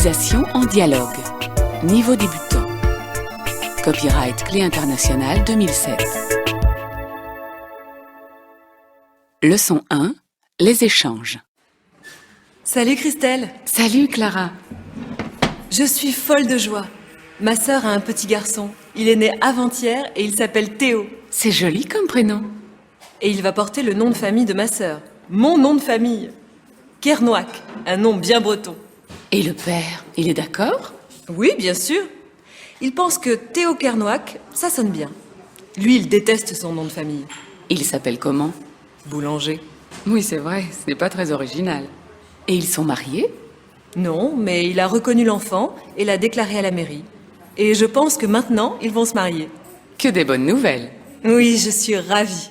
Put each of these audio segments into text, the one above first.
Civilisation en dialogue. Niveau débutant. Copyright Clé Internationale 2007. Leçon 1. Les échanges. Salut Christelle. Salut Clara. Je suis folle de joie. Ma sœur a un petit garçon. Il est né avant-hier et il s'appelle Théo. C'est joli comme prénom. Et il va porter le nom de famille de ma sœur. Mon nom de famille. Kernoak, un nom bien breton. Et le père, il est d'accord? Oui, bien sûr. Il pense que Théo Kernoak, ça sonne bien. Lui, il déteste son nom de famille. Il s'appelle comment? Boulanger. Oui, c'est vrai, ce n'est pas très original. Et ils sont mariés? Non, mais il a reconnu l'enfant et l'a déclaré à la mairie. Et je pense que maintenant, ils vont se marier. Que des bonnes nouvelles. Oui, je suis ravie.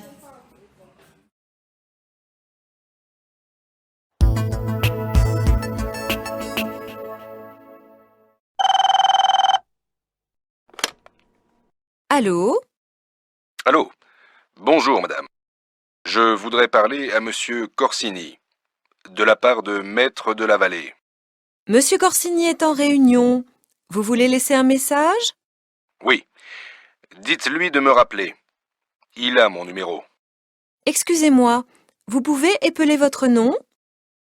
Allô? Allô. Bonjour, madame. Je voudrais parler à monsieur Corsini, de la part de Maître de la Vallée. Monsieur Corsini est en réunion. Vous voulez laisser un message? Oui. Dites-lui de me rappeler. Il a mon numéro. Excusez-moi, vous pouvez épeler votre nom?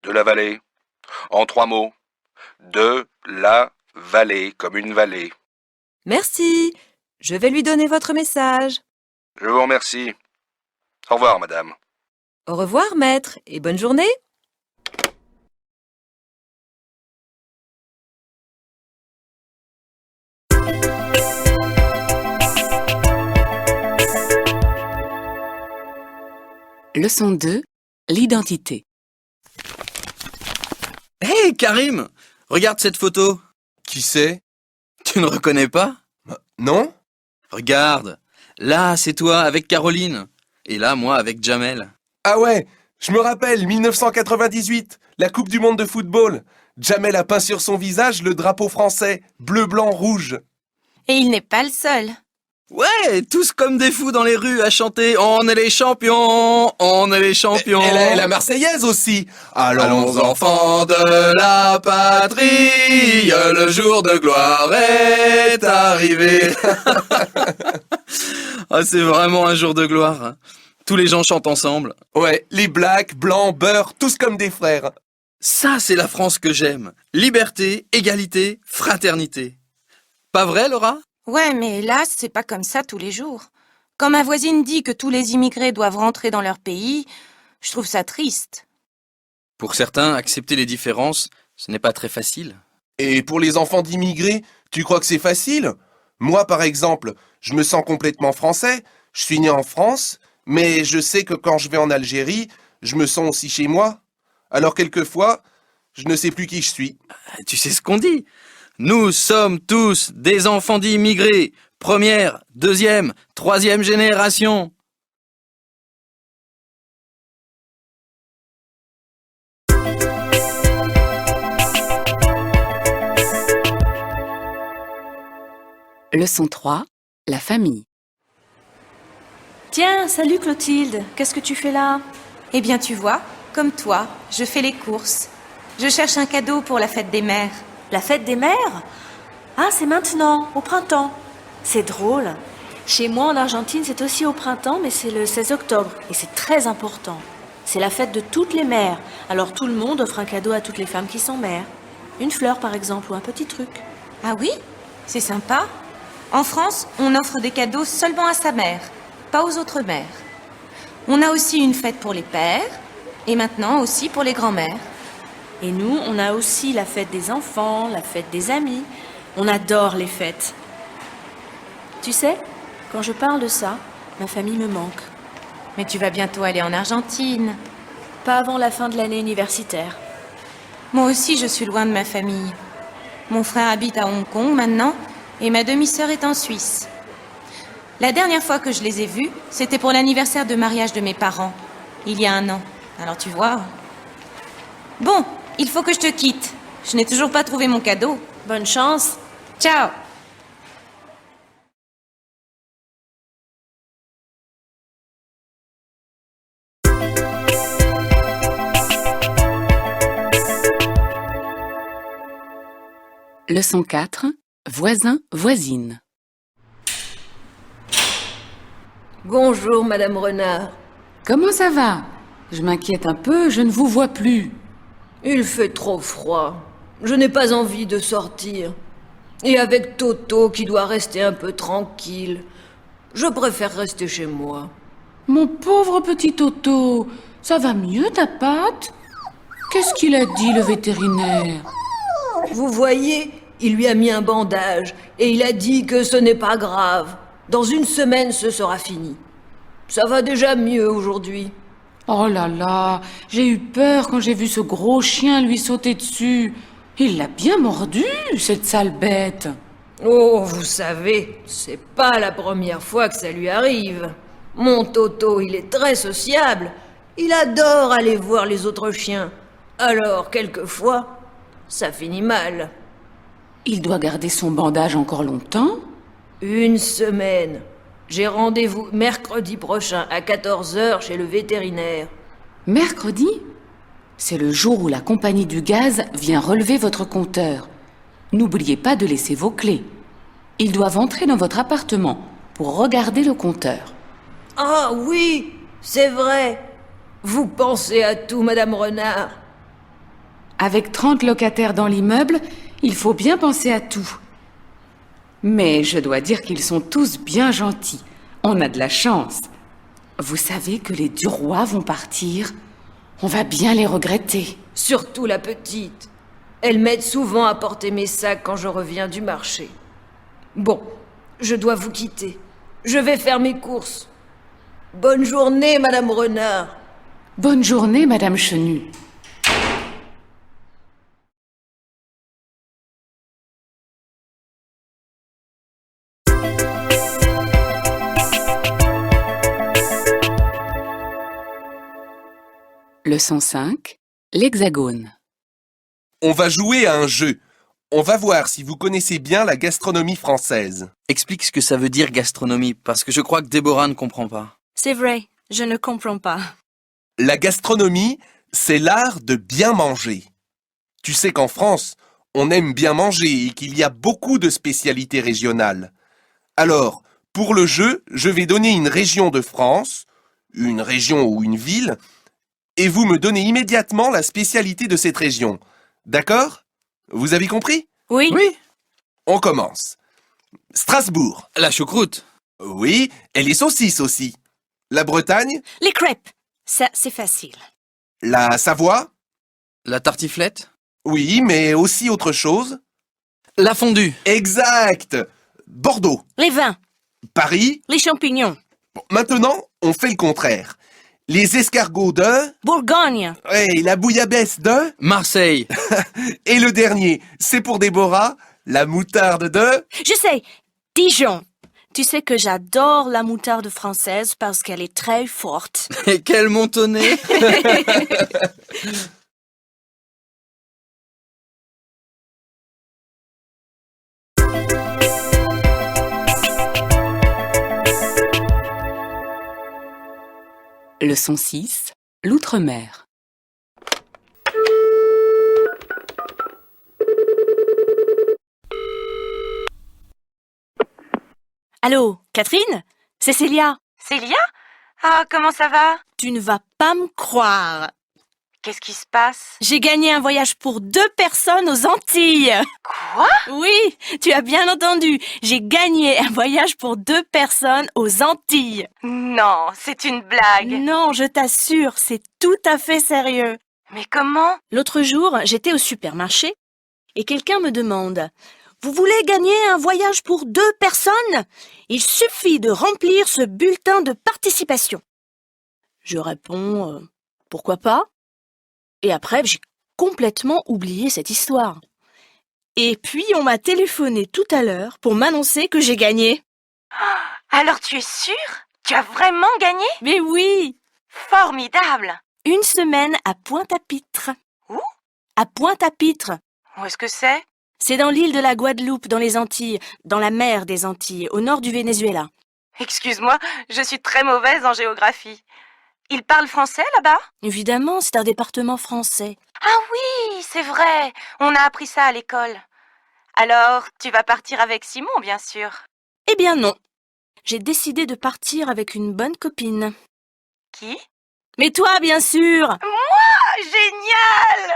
De la Vallée. En 3 mots. De la Vallée, comme une vallée. Merci. Je vais lui donner votre message. Je vous remercie. Au revoir, madame. Au revoir, maître, et bonne journée. Leçon 2. L'identité. Hé, Karim! Regarde cette photo. Qui c'est? Tu ne reconnais pas? Non? Regarde. Là, c'est toi avec Caroline. Et là, moi avec Jamel. Ah ouais, je me rappelle, 1998, la Coupe du Monde de football. Jamel a peint sur son visage le drapeau français, bleu, blanc, rouge. Et il n'est pas le seul. Ouais, tous comme des fous dans les rues à chanter « On est les champions, on est les champions ». Et la Marseillaise aussi. Allons enfants de la patrie, le jour de gloire est arrivé. Ah, c'est vraiment un jour de gloire. Tous les gens chantent ensemble. Ouais, les blacks, blancs, beurre, tous comme des frères. Ça, c'est la France que j'aime. Liberté, égalité, fraternité. Pas vrai, Laura? Ouais, mais hélas, c'est pas comme ça tous les jours. Quand ma voisine dit que tous les immigrés doivent rentrer dans leur pays, je trouve ça triste. Pour certains, accepter les différences, ce n'est pas très facile. Et pour les enfants d'immigrés, tu crois que c'est facile? Moi, par exemple, je me sens complètement français. Je suis né en France, mais je sais que quand je vais en Algérie, je me sens aussi chez moi. Alors quelquefois, je ne sais plus qui je suis. Tu sais ce qu'on dit? Nous sommes tous des enfants d'immigrés. Première, deuxième, troisième génération. Leçon 3. La famille. Tiens, salut Clotilde, qu'est-ce que tu fais là? Eh bien, tu vois, comme toi, je fais les courses. Je cherche un cadeau pour la fête des mères. La fête des mères? Ah, c'est maintenant, au printemps. C'est drôle. Chez moi, en Argentine, c'est aussi au printemps, mais c'est le 16 octobre. Et c'est très important. C'est la fête de toutes les mères. Alors tout le monde offre un cadeau à toutes les femmes qui sont mères. Une fleur, par exemple, ou un petit truc. Ah oui? C'est sympa. En France, on offre des cadeaux seulement à sa mère, pas aux autres mères. On a aussi une fête pour les pères, et maintenant aussi pour les grands-mères. Et nous, on a aussi la fête des enfants, la fête des amis. On adore les fêtes. Tu sais, quand je parle de ça, ma famille me manque. Mais tu vas bientôt aller en Argentine. Pas avant la fin de l'année universitaire. Moi aussi, je suis loin de ma famille. Mon frère habite à Hong Kong maintenant, et ma demi-sœur est en Suisse. La dernière fois que je les ai vus, c'était pour l'anniversaire de mariage de mes parents, il y a 1 an. Alors tu vois... Bon, il faut que je te quitte. Je n'ai toujours pas trouvé mon cadeau. Bonne chance. Ciao! Leçon 4. Voisin, voisine. Bonjour, Madame Renard. Comment ça va? Je m'inquiète un peu, je ne vous vois plus. Il fait trop froid. Je n'ai pas envie de sortir. Et avec Toto qui doit rester un peu tranquille, je préfère rester chez moi. Mon pauvre petit Toto, ça va mieux ta patte? Qu'est-ce qu'il a dit le vétérinaire? Vous voyez, il lui a mis un bandage et il a dit que ce n'est pas grave. Dans une semaine, ce sera fini. Ça va déjà mieux aujourd'hui. Oh là là, j'ai eu peur quand j'ai vu ce gros chien lui sauter dessus. Il l'a bien mordu, cette sale bête. Oh, vous savez, c'est pas la première fois que ça lui arrive. Mon Toto, il est très sociable. Il adore aller voir les autres chiens. Alors, quelquefois, ça finit mal. Il doit garder son bandage encore longtemps? Une semaine. J'ai rendez-vous mercredi prochain à 14h chez le vétérinaire. Mercredi? C'est le jour où la compagnie du gaz vient relever votre compteur. N'oubliez pas de laisser vos clés. Ils doivent entrer dans votre appartement pour regarder le compteur. Ah oui, c'est vrai. Vous pensez à tout, Madame Renard. Avec 30 locataires dans l'immeuble, il faut bien penser à tout. Mais je dois dire qu'ils sont tous bien gentils. On a de la chance. Vous savez que les Duroy vont partir? On va bien les regretter. Surtout la petite. Elle m'aide souvent à porter mes sacs quand je reviens du marché. Bon, je dois vous quitter. Je vais faire mes courses. Bonne journée, Madame Renard. Bonne journée, Madame Chenu. Leçon 5. L'hexagone. On va jouer à un jeu. On va voir si vous connaissez bien la gastronomie française. Explique ce que ça veut dire gastronomie, parce que je crois que Déborah ne comprend pas. C'est vrai, je ne comprends pas. La gastronomie, c'est l'art de bien manger. Tu sais qu'en France, on aime bien manger et qu'il y a beaucoup de spécialités régionales. Alors, pour le jeu, je vais donner une région de France, une région ou une ville, et vous me donnez immédiatement la spécialité de cette région. D'accord? Vous avez compris? Oui. On commence. Strasbourg. La choucroute. Oui, et les saucisses aussi. La Bretagne. Les crêpes. Ça, c'est facile. La Savoie. La tartiflette. Oui, mais aussi autre chose. La fondue. Exact. Bordeaux. Les vins. Paris. Les champignons. Bon, maintenant, on fait le contraire. Les escargots de... Bourgogne. Et la bouillabaisse de... Marseille. Et le dernier, c'est pour Déborah, la moutarde de... Je sais, Dijon. Tu sais que j'adore la moutarde française parce qu'elle est très forte. Et quel montonnet. Leçon 6. L'outre-mer. Allô, Catherine? C'est Célia. Célia? Ah, comment ça va? Tu ne vas pas me croire. Qu'est-ce qui se passe? J'ai gagné un voyage pour 2 personnes aux Antilles. Quoi? Oui, tu as bien entendu. J'ai gagné un voyage pour 2 personnes aux Antilles. Non, c'est une blague. Non, je t'assure, c'est tout à fait sérieux. Mais comment? L'autre jour, j'étais au supermarché et quelqu'un me demande « Vous voulez gagner un voyage pour 2 personnes? Il suffit de remplir ce bulletin de participation. » Je réponds « Pourquoi pas ?» Et après, j'ai complètement oublié cette histoire. Et puis, on m'a téléphoné tout à l'heure pour m'annoncer que j'ai gagné. Alors tu es sûre? Tu as vraiment gagné? Mais oui! Formidable! 1 semaine à Pointe-à-Pitre. Où? À Pointe-à-Pitre. Où est-ce que c'est? C'est dans l'île de la Guadeloupe, dans les Antilles, dans la mer des Antilles, au nord du Venezuela. Excuse-moi, je suis très mauvaise en géographie. Ils parlent français là-bas? Évidemment, c'est un département français. Ah oui, c'est vrai. On a appris ça à l'école. Alors, tu vas partir avec Simon, bien sûr. Eh bien non. J'ai décidé de partir avec une bonne copine. Qui? Mais toi, bien sûr! Ah, génial!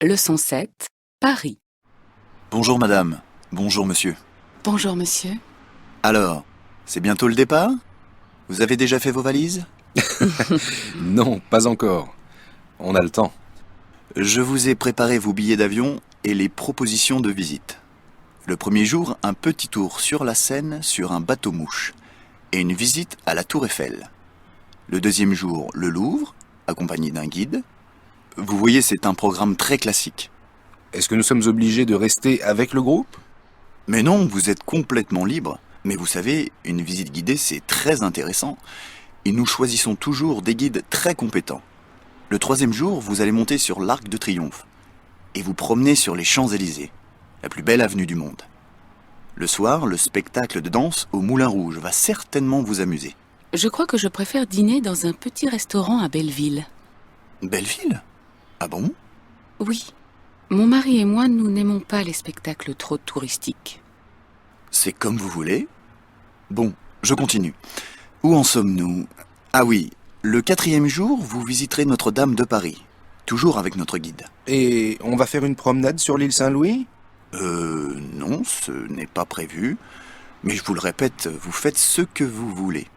Leçon 7, Paris. Bonjour madame, bonjour monsieur. Bonjour monsieur. Alors, c'est bientôt le départ? Vous avez déjà fait vos valises? Non, pas encore. On a le temps. Je vous ai préparé vos billets d'avion et les propositions de visite. Le premier jour, un petit tour sur la Seine sur un bateau-mouche et une visite à la Tour Eiffel. Le deuxième jour, le Louvre, accompagné d'un guide. Vous voyez, c'est un programme très classique. Est-ce que nous sommes obligés de rester avec le groupe? Mais non, vous êtes complètement libre. Mais vous savez, une visite guidée, c'est très intéressant. Et nous choisissons toujours des guides très compétents. Le troisième jour, vous allez monter sur l'Arc de Triomphe et vous promener sur les Champs-Élysées, la plus belle avenue du monde. Le soir, le spectacle de danse au Moulin Rouge va certainement vous amuser. Je crois que je préfère dîner dans un petit restaurant à Belleville. Belleville? Ah bon? Oui. Mon mari et moi, nous n'aimons pas les spectacles trop touristiques. C'est comme vous voulez. Bon, je continue. Où en sommes-nous? Ah oui, le quatrième jour, vous visiterez Notre-Dame de Paris, toujours avec notre guide. Et on va faire une promenade sur l'île Saint-Louis? Non, ce n'est pas prévu. Mais je vous le répète, vous faites ce que vous voulez.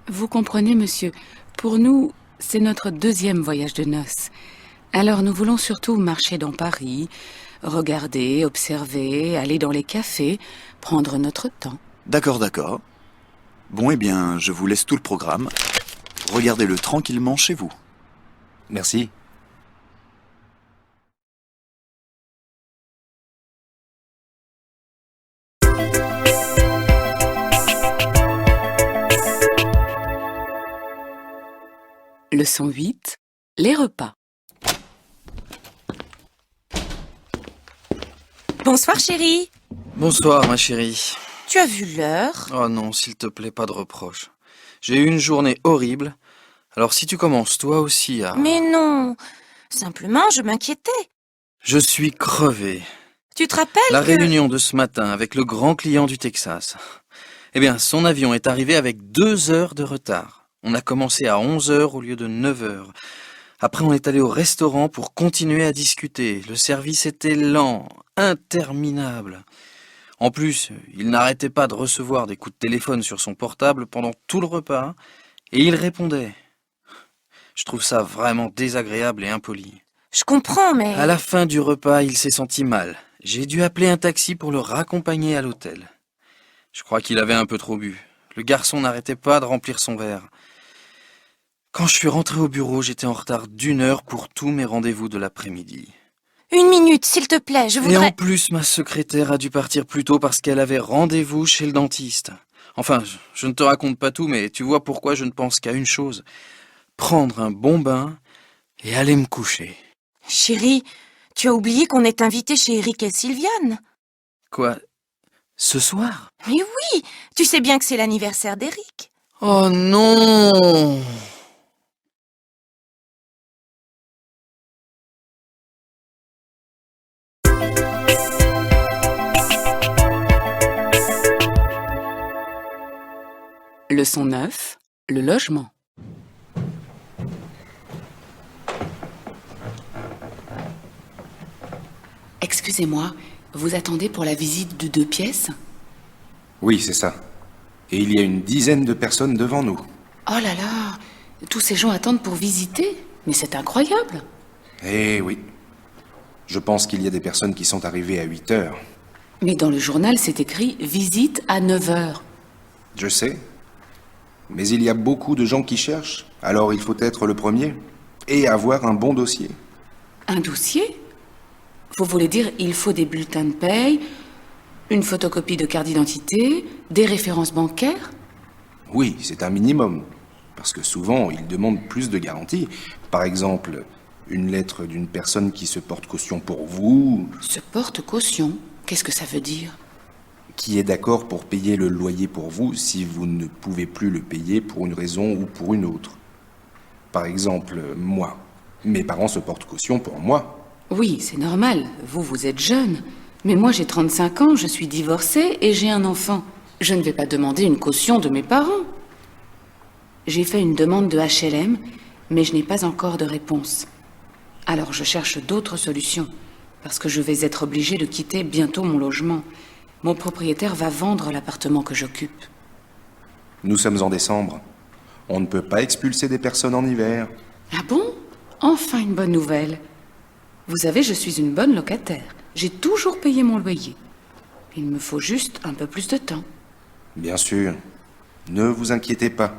Vous comprenez, monsieur, pour nous, c'est notre deuxième voyage de noces. Alors nous voulons surtout marcher dans Paris, regarder, observer, aller dans les cafés, prendre notre temps. D'accord, d'accord. Bon, eh bien, je vous laisse tout le programme. Regardez-le tranquillement chez vous. Merci. Leçon 8, les repas. Bonsoir, chérie. Bonsoir, ma chérie. Tu as vu l'heure? Oh non, s'il te plaît, pas de reproches. J'ai eu une journée horrible. Alors si tu commences toi aussi à... Mais non. Simplement, je m'inquiétais. Je suis crevé. Tu te rappelles La que... réunion de ce matin avec le grand client du Texas. Eh bien, son avion est arrivé avec 2 heures de retard. On a commencé à 11 heures au lieu de 9 heures. Après, on est allé au restaurant pour continuer à discuter. Le service était lent, interminable. En plus, il n'arrêtait pas de recevoir des coups de téléphone sur son portable pendant tout le repas, et il répondait. Je trouve ça vraiment désagréable et impoli. Je comprends, mais... À la fin du repas, il s'est senti mal. J'ai dû appeler un taxi pour le raccompagner à l'hôtel. Je crois qu'il avait un peu trop bu. Le garçon n'arrêtait pas de remplir son verre. Quand je suis rentré au bureau, j'étais en retard d'1 heure pour tous mes rendez-vous de l'après-midi. 1 minute, s'il te plaît, je Et en voudrais... plus, ma secrétaire a dû partir plus tôt parce qu'elle avait rendez-vous chez le dentiste. Enfin, je ne te raconte pas tout, mais tu vois pourquoi je ne pense qu'à une chose. Prendre un bon bain et aller me coucher. Chérie, tu as oublié qu'on est invité chez Eric et Sylviane. Quoi? Ce soir? Mais oui, tu sais bien que c'est l'anniversaire d'Eric. Oh non! Leçon 9, le logement. Excusez-moi, vous attendez pour la visite de 2 pièces? Oui, c'est ça. Et il y a une dizaine de personnes devant nous. Oh là là, tous ces gens attendent pour visiter? Mais c'est incroyable. Eh oui. Je pense qu'il y a des personnes qui sont arrivées à 8 heures. Mais dans le journal, c'est écrit « Visite à 9 heures ». Je sais. Mais il y a beaucoup de gens qui cherchent. Alors il faut être le premier. Et avoir un bon dossier. Un dossier? Vous voulez dire il faut des bulletins de paye, une photocopie de carte d'identité, des références bancaires? Oui, c'est un minimum. Parce que souvent, ils demandent plus de garanties. Par exemple, une lettre d'une personne qui se porte caution pour vous, Se porte caution? Qu'est-ce que ça veut dire? qui est d'accord pour payer le loyer pour vous si vous ne pouvez plus le payer pour une raison ou pour une autre. Par exemple, moi. Mes parents se portent caution pour moi. Oui, c'est normal. Vous êtes jeune. Mais moi, j'ai 35 ans, je suis divorcée et j'ai un enfant. Je ne vais pas demander une caution de mes parents. J'ai fait une demande de HLM, mais je n'ai pas encore de réponse. Alors je cherche d'autres solutions, parce que je vais être obligée de quitter bientôt mon logement. Mon propriétaire va vendre l'appartement que j'occupe. Nous sommes en décembre. On ne peut pas expulser des personnes en hiver. Ah bon? Enfin une bonne nouvelle. Vous savez, je suis une bonne locataire. J'ai toujours payé mon loyer. Il me faut juste un peu plus de temps. Bien sûr. Ne vous inquiétez pas.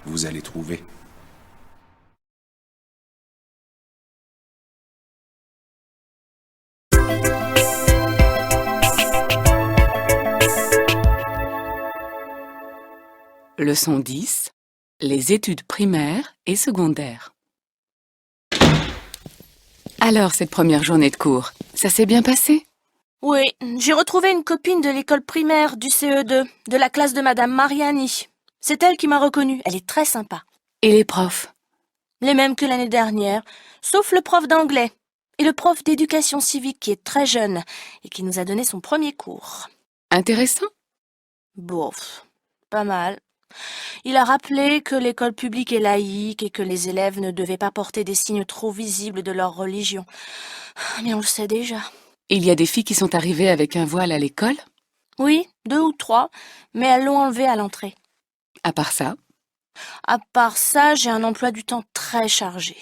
Vous allez trouver. Leçon 10. Les études primaires et secondaires. Alors, cette première journée de cours, ça s'est bien passé? Oui, j'ai retrouvé une copine de l'école primaire du CE2, de la classe de Madame Mariani. C'est elle qui m'a reconnue, elle est très sympa. Et les profs? Les mêmes que l'année dernière, sauf le prof d'anglais et le prof d'éducation civique qui est très jeune et qui nous a donné son premier cours. Intéressant? Bof, pas mal. Il a rappelé que l'école publique est laïque et que les élèves ne devaient pas porter des signes trop visibles de leur religion. Mais on le sait déjà. Il y a des filles qui sont arrivées avec un voile à l'école? Oui, 2 ou 3, mais elles l'ont enlevé à l'entrée. À part ça? À part ça, j'ai un emploi du temps très chargé.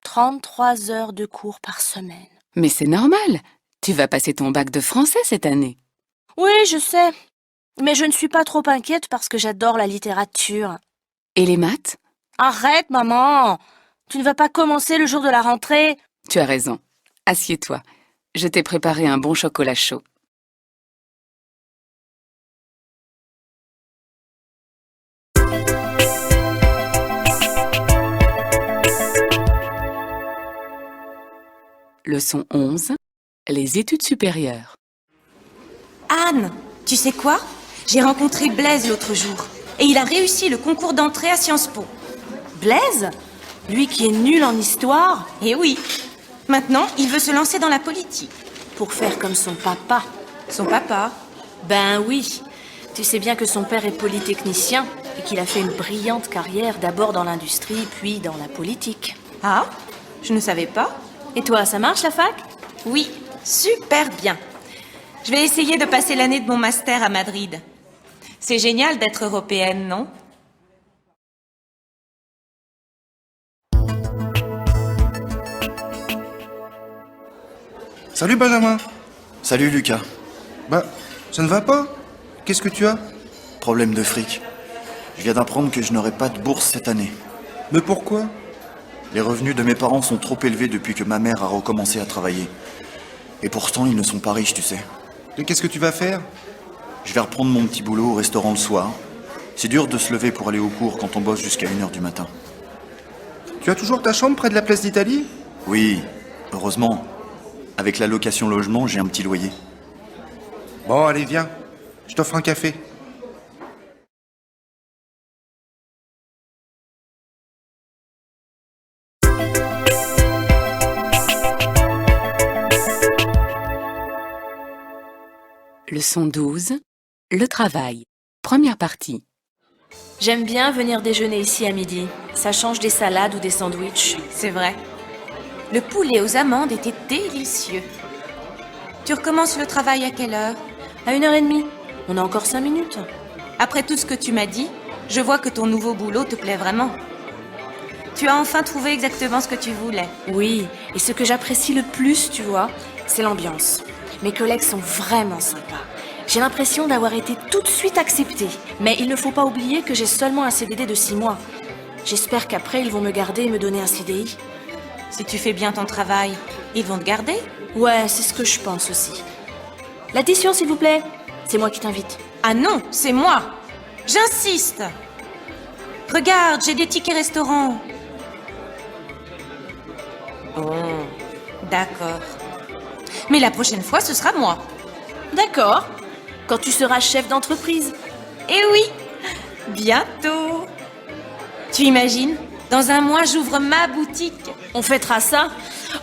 33 heures de cours par semaine. Mais c'est normal. Tu vas passer ton bac de français cette année. Oui, je sais. Mais je ne suis pas trop inquiète parce que j'adore la littérature. Et les maths? Arrête, maman! Tu ne vas pas commencer le jour de la rentrée? Tu as raison. Assieds-toi. Je t'ai préparé un bon chocolat chaud. Leçon 11. Les études supérieures. Anne, tu sais quoi? J'ai rencontré Blaise l'autre jour. Et il a réussi le concours d'entrée à Sciences Po. Blaise? Lui qui est nul en histoire? Eh oui. Maintenant, il veut se lancer dans la politique. Pour faire comme son papa. Son papa? Ben oui. Tu sais bien que son père est polytechnicien et qu'il a fait une brillante carrière d'abord dans l'industrie puis dans la politique. Ah, je ne savais pas. Et toi, ça marche la fac? Oui, super bien. Je vais essayer de passer l'année de mon master à Madrid. C'est génial d'être européenne, non? Salut Benjamin. Salut Lucas. Bah, ça ne va pas? Qu'est-ce que tu as? Problème de fric. Je viens d'apprendre que je n'aurai pas de bourse cette année. Mais pourquoi? Les revenus de mes parents sont trop élevés depuis que ma mère a recommencé à travailler. Et pourtant, ils ne sont pas riches, tu sais. Et qu'est-ce que tu vas faire? Je vais reprendre mon petit boulot au restaurant le soir. C'est dur de se lever pour aller au cours quand on bosse jusqu'à 1h du matin. Tu as toujours ta chambre près de la place d'Italie? Oui, heureusement. Avec la location logement, j'ai un petit loyer. Bon, allez, viens. Je t'offre un café. Leçon 12. Le travail. Première partie. J'aime bien venir déjeuner ici à midi. Ça change des salades ou des sandwichs. C'est vrai. Le poulet aux amandes était délicieux. Tu recommences le travail à quelle heure? À 1h30. On a encore 5 minutes. Après tout ce que tu m'as dit, je vois que ton nouveau boulot te plaît vraiment. Tu as enfin trouvé exactement ce que tu voulais. Oui, et ce que j'apprécie le plus, tu vois, c'est l'ambiance. Mes collègues sont vraiment sympas. J'ai l'impression d'avoir été tout de suite acceptée. Mais il ne faut pas oublier que j'ai seulement un CDD de 6 mois. J'espère qu'après, ils vont me garder et me donner un CDI. Si tu fais bien ton travail, ils vont te garder? Ouais, c'est ce que je pense aussi. L'addition, s'il vous plaît. C'est moi qui t'invite. Ah non, c'est moi. J'insiste. Regarde, j'ai des tickets restaurants. Bon, d'accord. Mais la prochaine fois, ce sera moi. D'accord. quand tu seras chef d'entreprise. Eh oui, bientôt. Tu imagines? Dans un mois, j'ouvre ma boutique. On fêtera ça.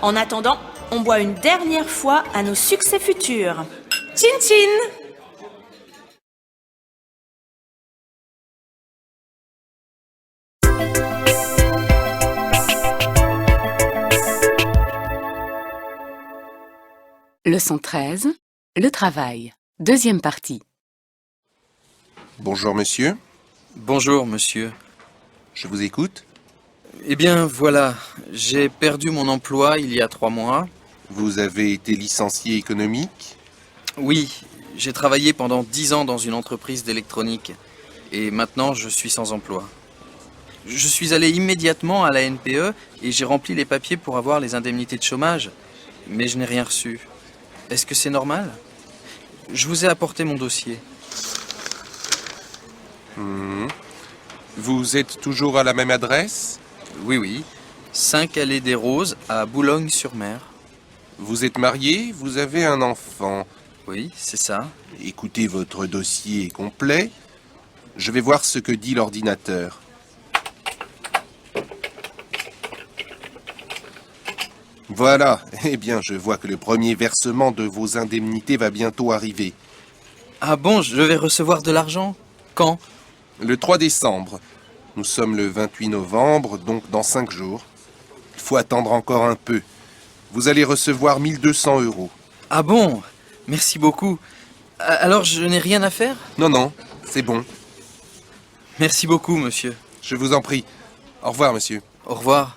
En attendant, on boit une dernière fois à nos succès futurs. Tchin tchin. Leçon 13, le travail. Deuxième partie. Bonjour monsieur, Bonjour, monsieur. je vous écoute. Eh bien, voilà, j'ai perdu mon emploi il y a 3 mois. Vous avez été licencié économique. Oui, j'ai travaillé pendant 10 ans dans une entreprise d'électronique. Et maintenant, je suis sans emploi. Je suis allé immédiatement à la NPE et j'ai rempli les papiers pour avoir les indemnités de chômage. Mais je n'ai rien reçu. Est-ce que c'est normal? Je vous ai apporté mon dossier. Vous êtes toujours à la même adresse. Oui, oui. 5 allées des Roses à Boulogne-sur-Mer. Vous êtes marié, vous avez un enfant. Oui, c'est ça. Écoutez, votre dossier est complet. Je vais voir ce que dit l'ordinateur. Voilà, eh bien, je vois que le premier versement de vos indemnités va bientôt arriver. Ah bon, je vais recevoir de l'argent? Quand? Le 3 décembre. Nous sommes le 28 novembre, donc dans 5 jours. Il faut attendre encore un peu. Vous allez recevoir 1200 €. Ah bon? Merci beaucoup. Alors, je n'ai rien à faire? Non, non, c'est bon. Merci beaucoup, monsieur. Je vous en prie. Au revoir, monsieur. Au revoir.